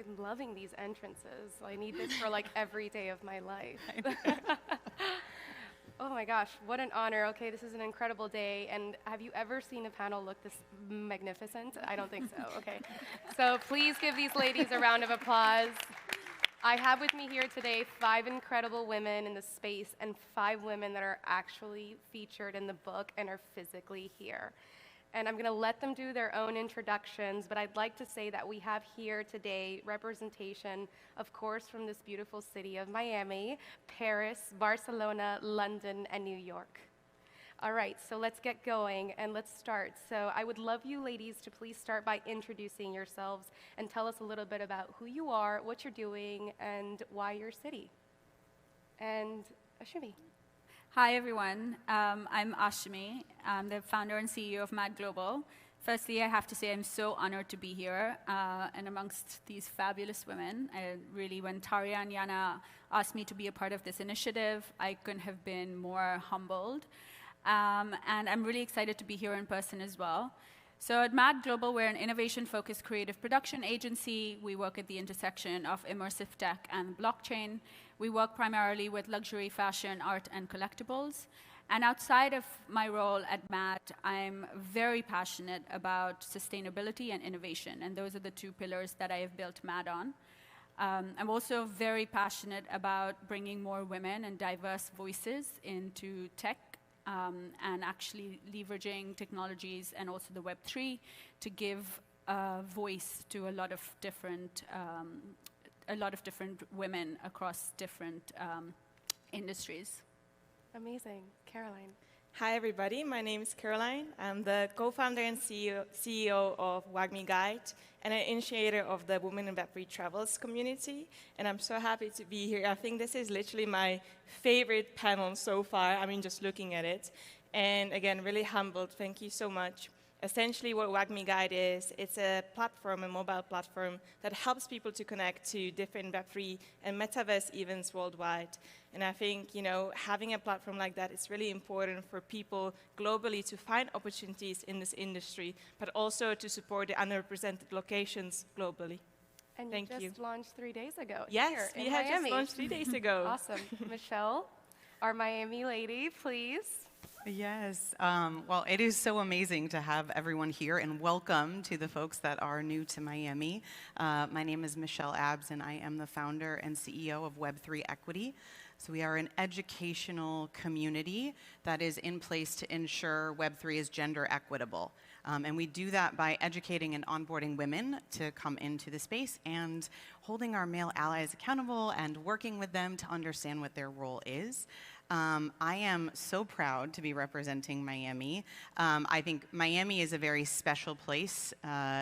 I'm loving these entrances. I need this for like every day of my life. Oh my gosh, what an honor. Okay, this is an incredible day. And have you ever seen a panel look this magnificent? I don't think so. Okay. So please give these ladies a round of applause. I have with me here today 5 incredible women in the space and 5 women that are actually featured in the book and are physically here. And I'm going to let them do their own introductions, but I'd like to say that we have here today representation, of course, from this beautiful city of Miami, Paris, Barcelona, London, and New York. All right, so let's get going and let's start. So I would love you ladies to please start by introducing yourselves and tell us a little bit about who you are, what you're doing, and why your city. And Ashumi. Hi, everyone. I'm Ashumi. I'm the founder and CEO of Mad Global. Firstly, I have to say I'm so honored to be here and amongst these fabulous women. When Tarja and Jana asked me to be a part of this initiative, I couldn't have been more humbled. And I'm really excited to be here in person as well. So at Mad Global, we're an innovation-focused creative production agency. We work at the intersection of immersive tech and blockchain. We work primarily with luxury, fashion, art, and collectibles. And outside of my role at Mad, I'm very passionate about sustainability and innovation. And those are the 2 pillars that I have built Mad on. I'm also very passionate about bringing more women and diverse voices into tech. And actually leveraging technologies and also the Web3 to give voice to a lot of different women across different industries. Amazing. Caroline. Hi, everybody. My name is Caroline. I'm the co-founder and CEO of WAGMI Guide and an initiator of the Women in Web3 Travels community. And I'm so happy to be here. I think this is literally my favorite panel so far. I mean, just looking at it. And again, really humbled. Thank you so much. Essentially, what WAGMI Guide is, it's a platform, a mobile platform that helps people to connect to different Web3 and Metaverse events worldwide. And I think, having a platform like that is really important for people globally to find opportunities in this industry, but also to support the underrepresented locations globally. And Thank you just launched 3 days ago. Yes, we have just launched 3 days ago. Awesome. Michelle, our Miami lady, please. Yes. Well, it is so amazing to have everyone here, and welcome to the folks that are new to Miami. My name is Michelle Abbs, and I am the founder and CEO of Web3 Equity. So we are an educational community that is in place to ensure Web3 is gender equitable. And we do that by educating and onboarding women to come into the space and holding our male allies accountable and working with them to understand what their role is. I am so proud to be representing Miami. I think Miami is a very special place,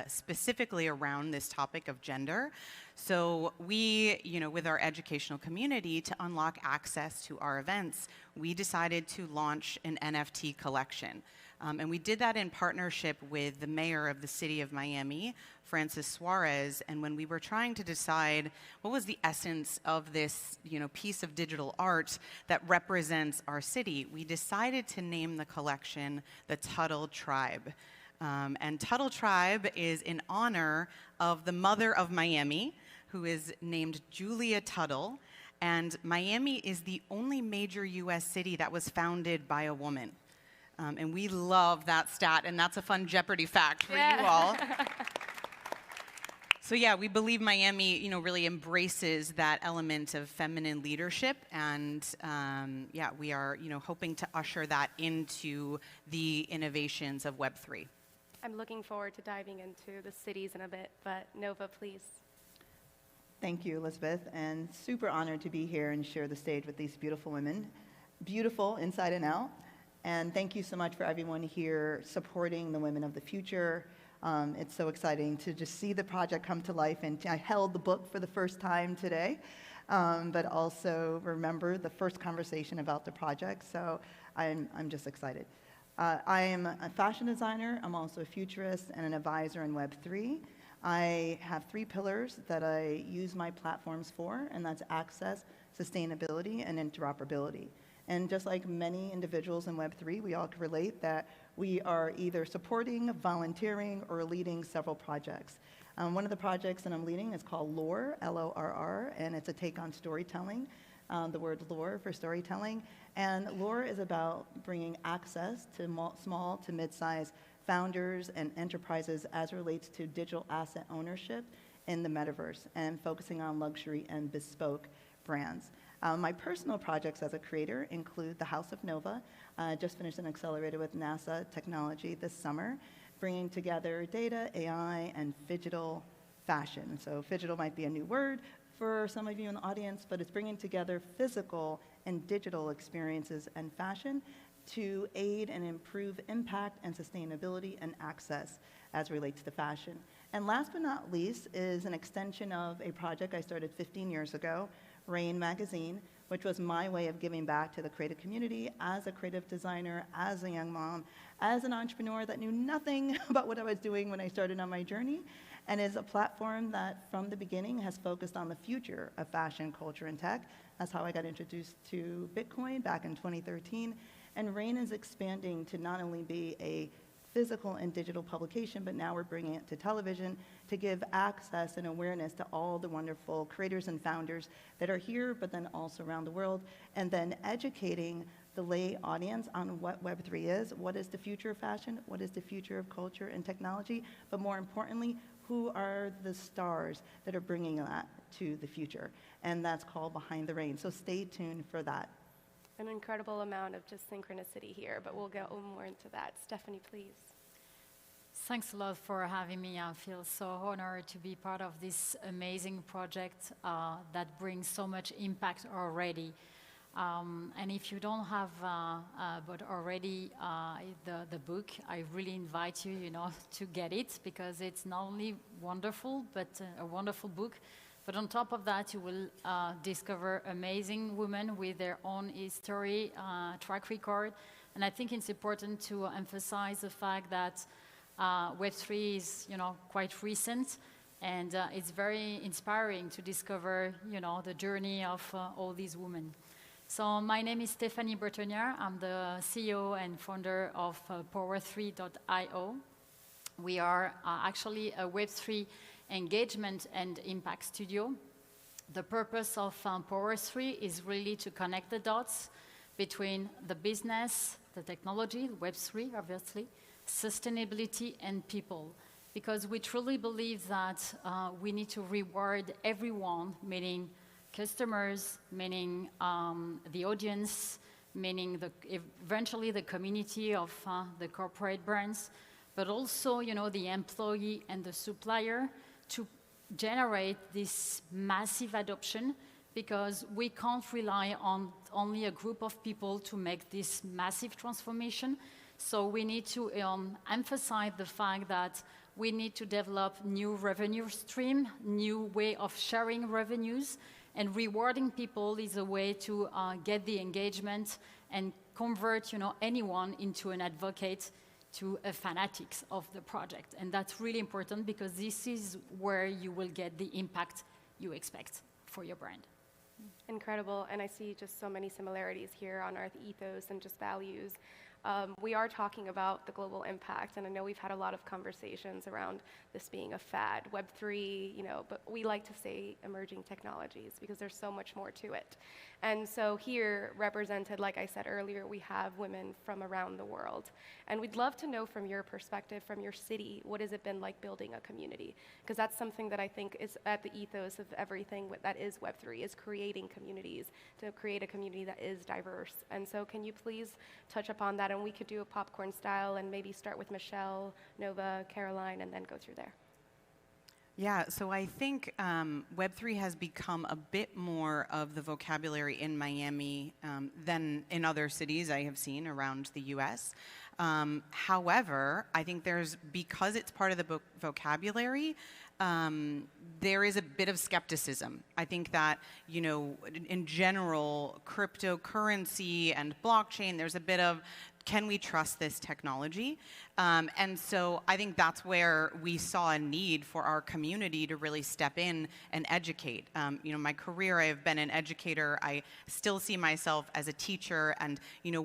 specifically around this topic of gender. So we, with our educational community, to unlock access to our events, we decided to launch an NFT collection. And we did that in partnership with the mayor of the city of Miami, Francis Suarez. And when we were trying to decide what was the essence of this, piece of digital art that represents our city, we decided to name the collection the Tuttle Tribe. And Tuttle Tribe is in honor of the mother of Miami, who is named Julia Tuttle. And Miami is the only major US city that was founded by a woman. And we love that stat, and that's a fun Jeopardy fact for you all. So yeah, we believe Miami, really embraces that element of feminine leadership, and we are, hoping to usher that into the innovations of Web3. I'm looking forward to diving into the cities in a bit, but Nova, please. Thank you, Elizabeth, and super honored to be here and share the stage with these beautiful women. Beautiful inside and out. And thank you so much for everyone here supporting the women of the future. It's so exciting to just see the project come to life. And I held the book for the first time today, but also remember the first conversation about the project. So I'm just excited. I am a fashion designer. I'm also a futurist and an advisor in Web3. I have 3 pillars that I use my platforms for, and that's access, sustainability, and interoperability. And just like many individuals in Web3, we all can relate that we are either supporting, volunteering, or leading several projects. One of the projects that I'm leading is called Lore, L-O-R-R, and it's a take on storytelling, the word lore for storytelling. And Lore is about bringing access to small to mid-sized founders and enterprises as it relates to digital asset ownership in the metaverse and focusing on luxury and bespoke brands. My personal projects as a creator include the House of Nova. Just finished an accelerator with NASA technology this summer, bringing together data, AI, and phygital fashion. So phygital might be a new word for some of you in the audience, but it's bringing together physical and digital experiences and fashion to aid and improve impact and sustainability and access as it relates to fashion. And last but not least is an extension of a project I started 15 years ago, Raine magazine, which was my way of giving back to the creative community as a creative designer, as a young mom, as an entrepreneur that knew nothing about what I was doing when I started on my journey, and is a platform that from the beginning has focused on the future of fashion, culture, and tech. That's how I got introduced to Bitcoin back in 2013. And Raine is expanding to not only be a physical and digital publication, but now we're bringing it to television to give access and awareness to all the wonderful creators and founders that are here, but then also around the world, and then educating the lay audience on what Web3 is, what is the future of fashion, what is the future of culture and technology, but more importantly, who are the stars that are bringing that to the future. And that's called Behind the Rain. So stay tuned for that. An incredible amount of just synchronicity here, but we'll go more into that. Stephanie, please. Thanks a lot for having me. I feel so honored to be part of this amazing project that brings so much impact already. And if you don't have, but already the book, I really invite you, to get it, because it's not only wonderful, but a wonderful book. But on top of that, you will discover amazing women with their own history, track record. And I think it's important to emphasize the fact that Web3 is, quite recent, and it's very inspiring to discover, the journey of all these women. So my name is Stephanie Bretonniere. I'm the CEO and founder of Power3.io. We are actually a Web3 engagement and impact studio. The purpose of Power3 is really to connect the dots between the business, the technology, Web3 obviously, sustainability and people. Because we truly believe that we need to reward everyone, meaning customers, meaning the audience, meaning eventually the community of the corporate brands, but also, the employee and the supplier, to generate this massive adoption, because we can't rely on only a group of people to make this massive transformation. So we need to emphasize the fact that we need to develop new revenue stream, new way of sharing revenues, and rewarding people is a way to get the engagement and convert, anyone into an advocate, to a fanatics of the project. And that's really important, because this is where you will get the impact you expect for your brand. Incredible, and I see just so many similarities here on our ethos and just values. We are talking about the global impact, and I know we've had a lot of conversations around this being a fad, Web3, but we like to say emerging technologies because there's so much more to it. And so here, represented, like I said earlier, we have women from around the world. And we'd love to know from your perspective, from your city, what has it been like building a community? Because that's something that I think is at the ethos of everything that is Web3, is creating communities, to create a community that is diverse. And so can you please touch upon that? And we could do a popcorn style and maybe start with Michelle, Nova, Caroline, and then go through there. Yeah, so I think Web3 has become a bit more of the vocabulary in Miami than in other cities I have seen around the US. However, I think because it's part of the vocabulary, there is a bit of skepticism. I think that, in general, cryptocurrency and blockchain, there's a bit of can we trust this technology? And so I think that's where we saw a need for our community to really step in and educate. My career, I have been an educator. I still see myself as a teacher. And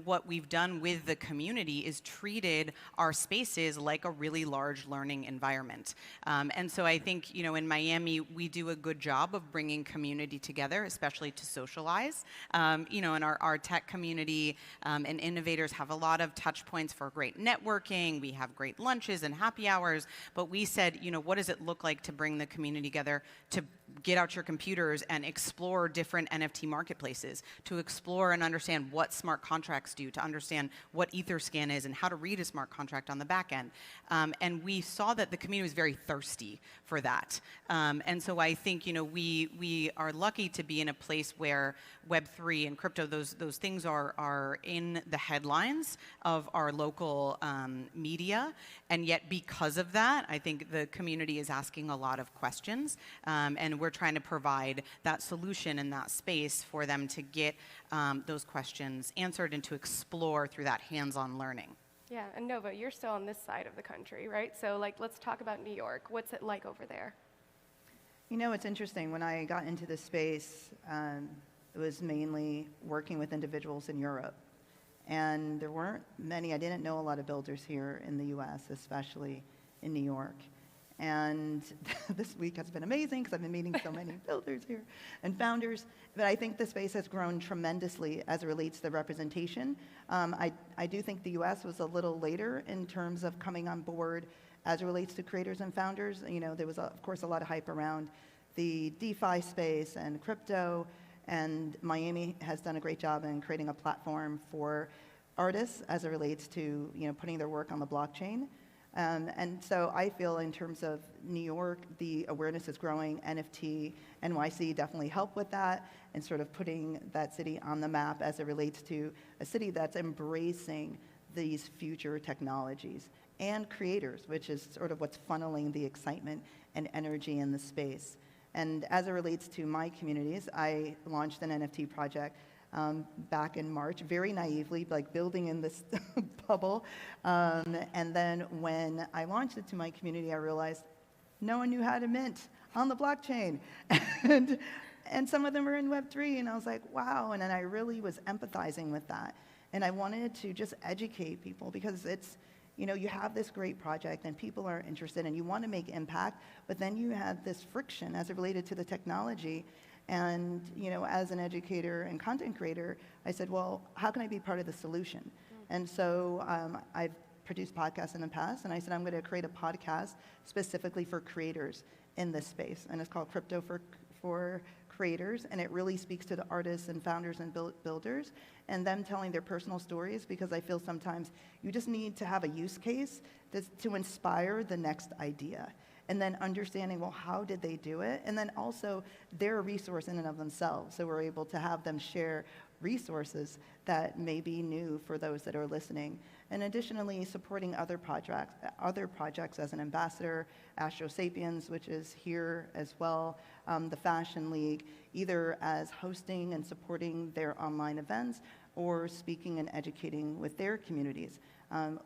what we've done with the community is treated our spaces like a really large learning environment. And so I think, in Miami, we do a good job of bringing community together, especially to socialize. And our tech community and innovators have a lot of touch points for great networking. We have great lunches and happy hours, but we said, what does it look like to bring the community together, to get out your computers and explore different NFT marketplaces, to explore and understand what smart contracts do, to understand what Etherscan is and how to read a smart contract on the back end. And we saw that the community was very thirsty for that. And so I think, we are lucky to be in a place where Web3 and crypto, those things are in the headlines of our local media. And yet because of that, I think the community is asking a lot of questions. And we're trying to provide that solution and that space for them to get those questions answered and to explore through that hands-on learning. Yeah, and Nova, you're still on this side of the country, right? So let's talk about New York. What's it like over there? It's interesting. When I got into this space, it was mainly working with individuals in Europe. And there weren't many, I didn't know a lot of builders here in the US, especially in New York. And this week has been amazing because I've been meeting so many builders here and founders. But I think the space has grown tremendously as it relates to representation. I do think the US was a little later in terms of coming on board as it relates to creators and founders. There was, of course, a lot of hype around the DeFi space and crypto. And Miami has done a great job in creating a platform for artists as it relates to putting their work on the blockchain. And so I feel in terms of New York, the awareness is growing. NFT, NYC definitely help with that and sort of putting that city on the map as it relates to a city that's embracing these future technologies and creators, which is sort of what's funneling the excitement and energy in the space. And as it relates to my communities, I launched an NFT project back in March, very naively, like building in this bubble. And then when I launched it to my community, I realized no one knew how to mint on the blockchain. And some of them were in Web3, and I was like, wow. And then I really was empathizing with that. And I wanted to just educate people because it's, you have this great project and people are interested and you want to make impact, but then you had this friction as it related to the technology. And, as an educator and content creator, I said, well, how can I be part of the solution? And so I've produced podcasts in the past, and I said, I'm going to create a podcast specifically for creators in this space. And it's called Crypto for Creators, and it really speaks to the artists and founders and builders and them telling their personal stories, because I feel sometimes you just need to have a use case to inspire the next idea. And then understanding, well, how did they do it? And then also, they're a resource in and of themselves. So we're able to have them share resources that may be new for those that are listening. And additionally, supporting other projects as an ambassador, Astro Sapiens, which is here as well, the Fashion League, either as hosting and supporting their online events or speaking and educating with their communities.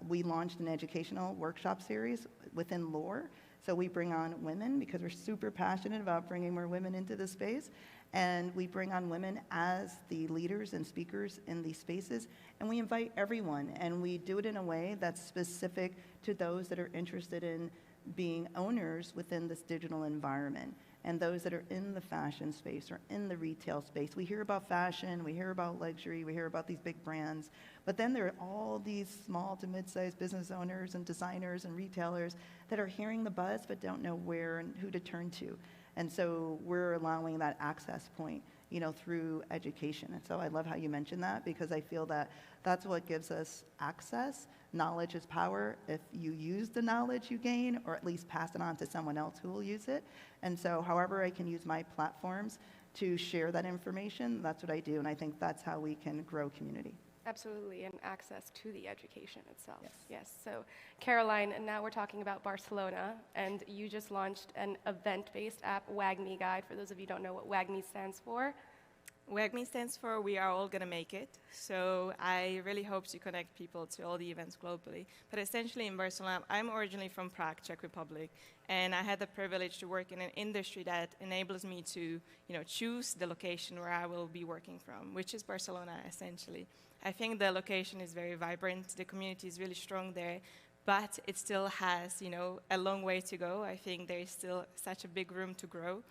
We launched an educational workshop series within Lore. So we bring on women because we're super passionate about bringing more women into this space. And we bring on women as the leaders and speakers in these spaces. And we invite everyone. And we do it in a way that's specific to those that are interested in being owners within this digital environment. And those that are in the fashion space or in the retail space. We hear about fashion, we hear about luxury, we hear about these big brands. But then there are all these small to mid-sized business owners and designers and retailers that are hearing the buzz but don't know where and who to turn to. And so we're allowing that access point, through education. And so I love how you mentioned that, because I feel that that's what gives us access. Knowledge is power. If you use the knowledge you gain, or at least pass it on to someone else who will use it. And so however I can use my platforms to share that information, that's what I do. And I think that's how we can grow community. Absolutely, and access to the education itself. Yes. So Caroline, and now we're talking about Barcelona, and you just launched an event-based app, WAGMI Guide. For those of you who don't know what WAGMI stands for. WAGMI stands for We Are All Gonna Make It. So I really hope to connect people to all the events globally. But essentially in Barcelona, I'm originally from Prague, Czech Republic, and I had the privilege to work in an industry that enables me to, choose the location where I will be working from, which is Barcelona, essentially. I think the location is very vibrant. The community is really strong there, but it still has, a long way to go. I think there is still such a big room to grow.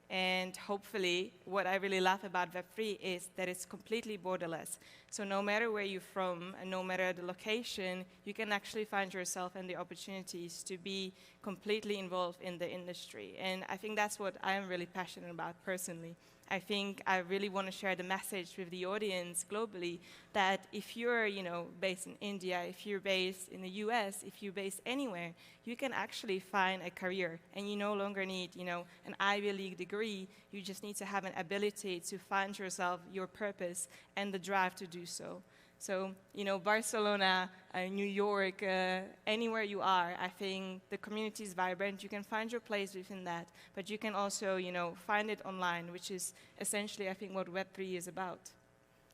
And hopefully, what I really love about Web3 is that it's completely borderless. So no matter where you're from and no matter the location, you can actually find yourself and the opportunities to be completely involved in the industry. And I think that's what I'm really passionate about personally. I think I really want to share the message with the audience globally that if you're, based in India, if you're based in the US, if you're based anywhere, you can actually find a career, and you no longer need, an Ivy League degree. You just need to have an ability to find yourself, your purpose, and the drive to do so. So, Barcelona, New York, anywhere you are, I think the community is vibrant. You can find your place within that, but you can also, find it online, which is essentially, I think, what Web3 is about.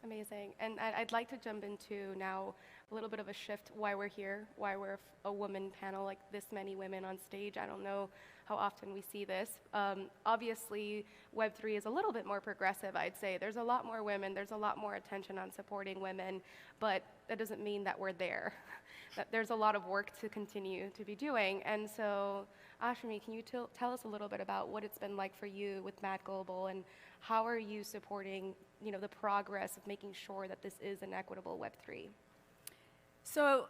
Amazing. And I'd like to jump into now a little bit of a shift, why we're here, why we're a woman panel, like this many women on stage. I don't know how often we see this. Obviously, Web3 is a little bit more progressive, I'd say. There's a lot more women, there's a lot more attention on supporting women, but that doesn't mean that we're there. That there's a lot of work to continue to be doing. And so, Ashumi, can you tell us a little bit about what it's been like for you with Mad Global, and how are you supporting, the progress of making sure that this is an equitable Web3? So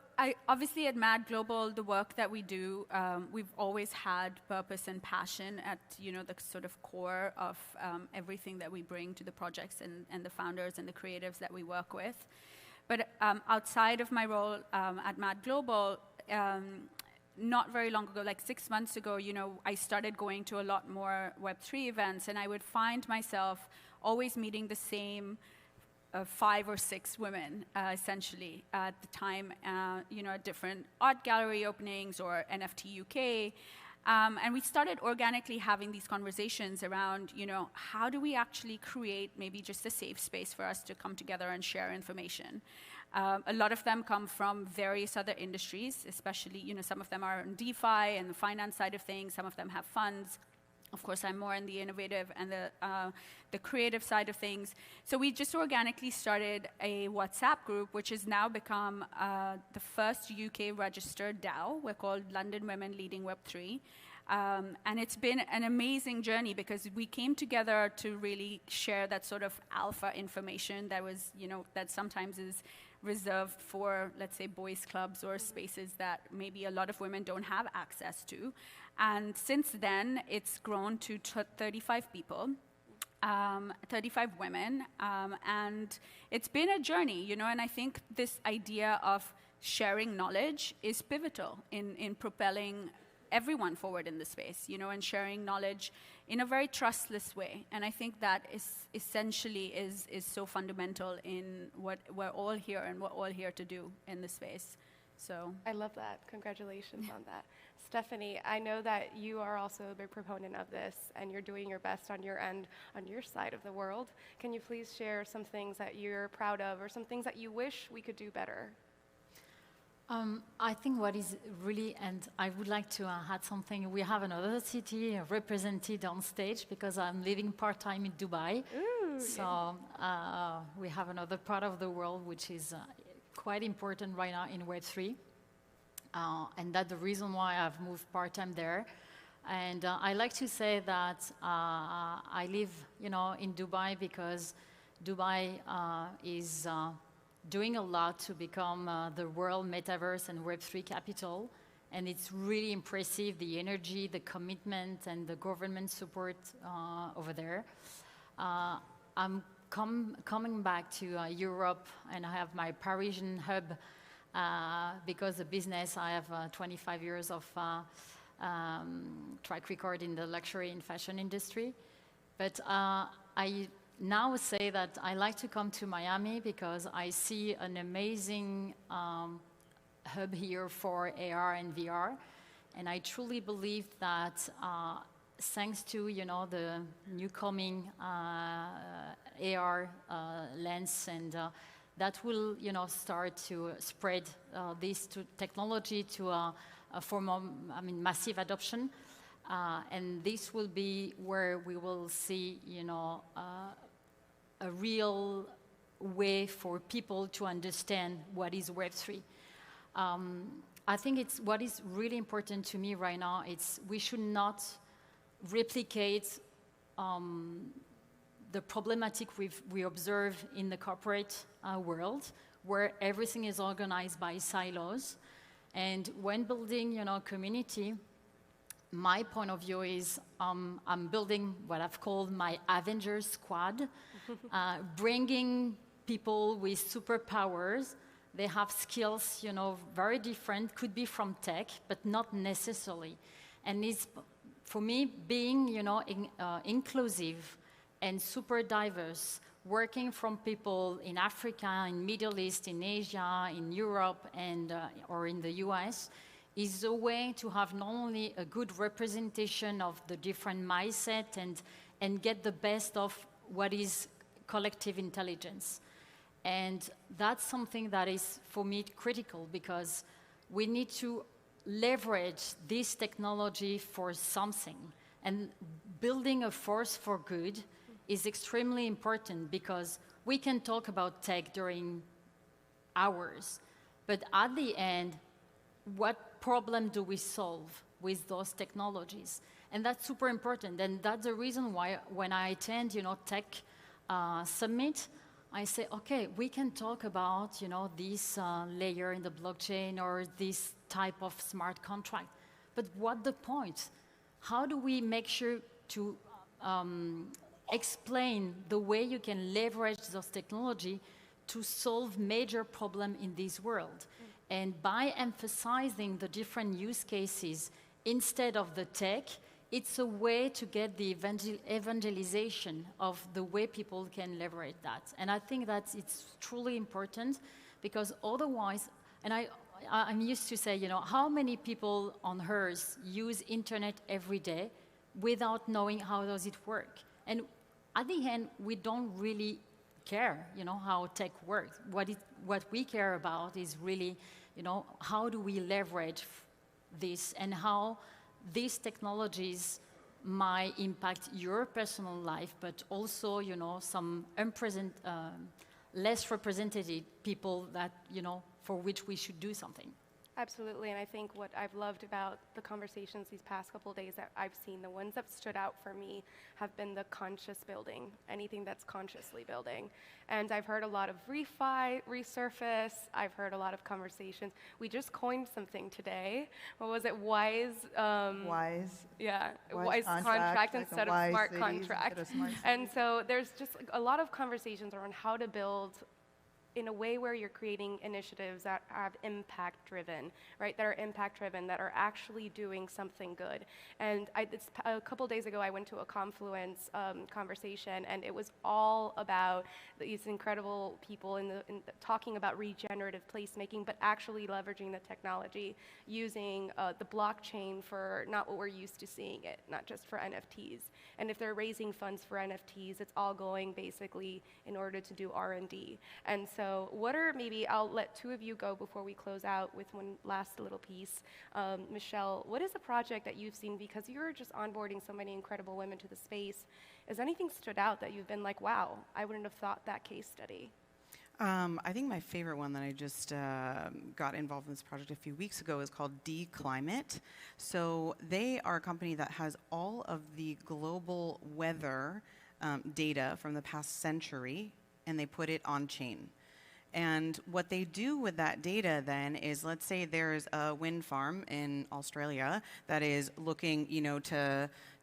obviously at Mad Global, the work that we do, we've always had purpose and passion at the sort of core of everything that we bring to the projects and the founders and the creatives that we work with. But outside of my role at Mad Global, not very long ago, like 6 months ago, I started going to a lot more Web3 events, and I would find myself always meeting the same 5 or 6 women, essentially, at the time, at different art gallery openings or NFT UK. And we started organically having these conversations around, how do we actually create maybe just a safe space for us to come together and share information? A lot of them come from various other industries, especially, some of them are in DeFi and the finance side of things. Some of them have funds. Of course, I'm more in the innovative and the creative side of things. So we just organically started a WhatsApp group, which has now become the first UK registered DAO. We're called London Women Leading Web3. And it's been an amazing journey because we came together to really share that sort of alpha information that was, that sometimes is reserved for, let's say, boys' clubs or spaces that maybe a lot of women don't have access to. And since then, it's grown to 35 people, 35 women, and it's been a journey, and I think this idea of sharing knowledge is pivotal in propelling everyone forward in the space, and sharing knowledge in a very trustless way. And I think that is essentially is so fundamental in what we're all here and we're all here to do in the space. So I love that. Congratulations on that. Stephanie, I know that you are also a big proponent of this, and you're doing your best on your end, on your side of the world. Can you please share some things that you're proud of or some things that you wish we could do better? I think what is really, and I would like to add something. We have another city represented on stage because I'm living part-time in Dubai. Ooh, so we have another part of the world which is quite important right now in Web3. And that's the reason why I've moved part-time there. And I like to say that I live, in Dubai because Dubai is doing a lot to become the world Metaverse and Web3 capital. And it's really impressive, the energy, the commitment, and the government support over there. I'm coming back to Europe, and I have my Parisian hub because the business, I have 25 years of track record in the luxury and fashion industry. But I now say that I like to come to Miami because I see an amazing hub here for AR and VR. And I truly believe that thanks to the new coming AR lens, and that will start to spread this technology to for more, massive adoption, and this will be where we will see a real way for people to understand what is Web3. I think what is really important to me right now. We should not replicate the problematic we observe in the corporate world, where everything is organized by silos. And when building, community, my point of view is I'm building what I've called my Avengers squad, bringing people with superpowers. They have skills, very different, could be from tech, but not necessarily. And it's, for me, being, inclusive and super diverse, working from people in Africa, in Middle East, in Asia, in Europe, and or in the US, is a way to have not only a good representation of the different mindset and get the best of what is collective intelligence. And that's something that is, for me, critical, because we need to leverage this technology for something. And building a force for good is extremely important, because we can talk about tech during hours, but at the end, what problem do we solve with those technologies? And that's super important. And that's the reason why when I attend, tech summit, I say, okay, we can talk about, this layer in the blockchain or this type of smart contract. But what the point? How do we make sure to explain the way you can leverage those technology to solve major problems in this world? And by emphasizing the different use cases instead of the tech, it's a way to get the evangelization of the way people can leverage that. And I think that it's truly important, because otherwise, and I'm used to say, how many people on Earth use internet every day without knowing how does it work? And at the end, we don't really care, how tech works. What we care about is really, how do we leverage this, and how these technologies might impact your personal life, but also, some less represented people that, for which we should do something. Absolutely, and I think what I've loved about the conversations these past couple of days that I've seen, the ones that stood out for me have been the conscious building, anything that's consciously building. And I've heard a lot of refi, resurface, I've heard a lot of conversations. We just coined something today. What was it, wise? Wise. Yeah, Wise contract like instead of smart cities contract. instead of smart And so there's just a lot of conversations around how to build in a way where you're creating initiatives that are impact-driven, right? That are impact-driven, that are actually doing something good. And a couple days ago, I went to a Confluence conversation, and it was all about these incredible people talking about regenerative placemaking, but actually leveraging the technology, using the blockchain for not what we're used to seeing it, not just for NFTs. And if they're raising funds for NFTs, it's all going basically in order to do R&D. And so maybe I'll let two of you go before we close out with one last little piece. Michelle, what is a project that you've seen, because you're just onboarding so many incredible women to the space, has anything stood out that you've been like, wow, I wouldn't have thought that case study? I think my favorite one that I just got involved in this project a few weeks ago is called Climate. So they are a company that has all of the global weather data from the past century, and they put it on chain. And what they do with that data then is, let's say there's a wind farm in Australia that is looking,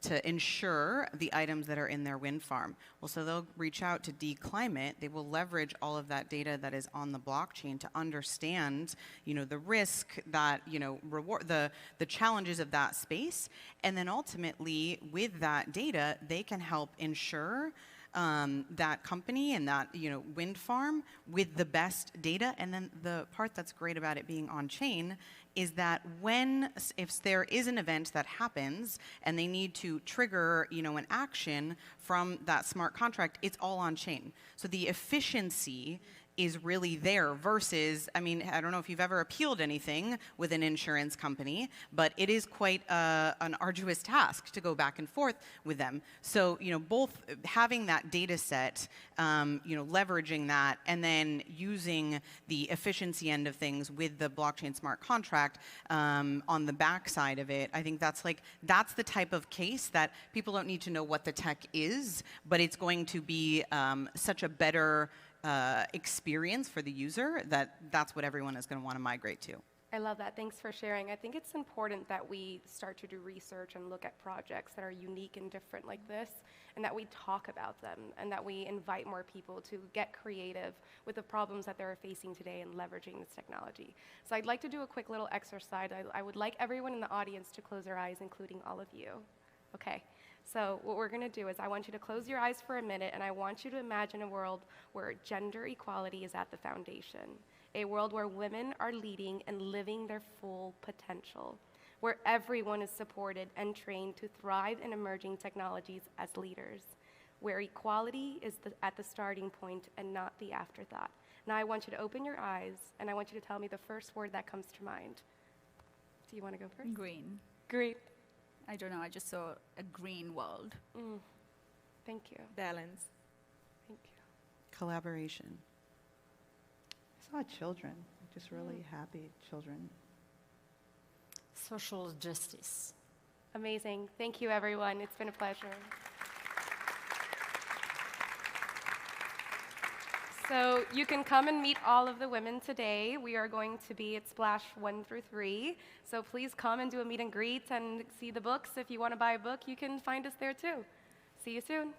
to ensure the items that are in their wind farm. Well, so they'll reach out to Climate. They will leverage all of that data that is on the blockchain to understand, the risk that, reward the challenges of that space. And then ultimately, with that data, they can help ensure that company and that wind farm with the best data. And then the part that's great about it being on chain is that if there is an event that happens and they need to trigger, an action from that smart contract, it's all on chain. So the efficiency is really there versus, I don't know if you've ever appealed anything with an insurance company, but it is quite an arduous task to go back and forth with them. So, both having that data set, leveraging that, and then using the efficiency end of things with the blockchain smart contract on the back side of it, I think that's the type of case that people don't need to know what the tech is, but it's going to be such a better experience for the user that's what everyone is going to want to migrate to. I love that. Thanks for sharing. I think it's important that we start to do research and look at projects that are unique and different like this, and that we talk about them, and that we invite more people to get creative with the problems that they're facing today and leveraging this technology. So I'd like to do a quick little exercise. I would like everyone in the audience to close their eyes, including all of you. Okay. So what we're going to do is I want you to close your eyes for a minute, and I want you to imagine a world where gender equality is at the foundation, a world where women are leading and living their full potential, where everyone is supported and trained to thrive in emerging technologies as leaders, where equality is at the starting point and not the afterthought. Now I want you to open your eyes, and I want you to tell me the first word that comes to mind. Do you want to go first? Green. Great. I don't know, I just saw a green world. Thank you. Balance. Thank you. Collaboration. I saw children, just really happy children. Social justice. Amazing. Thank you, everyone. It's been a pleasure. So you can come and meet all of the women today. We are going to be at Splash 1 through 3. So please come and do a meet and greet and see the books. If you want to buy a book, you can find us there too. See you soon.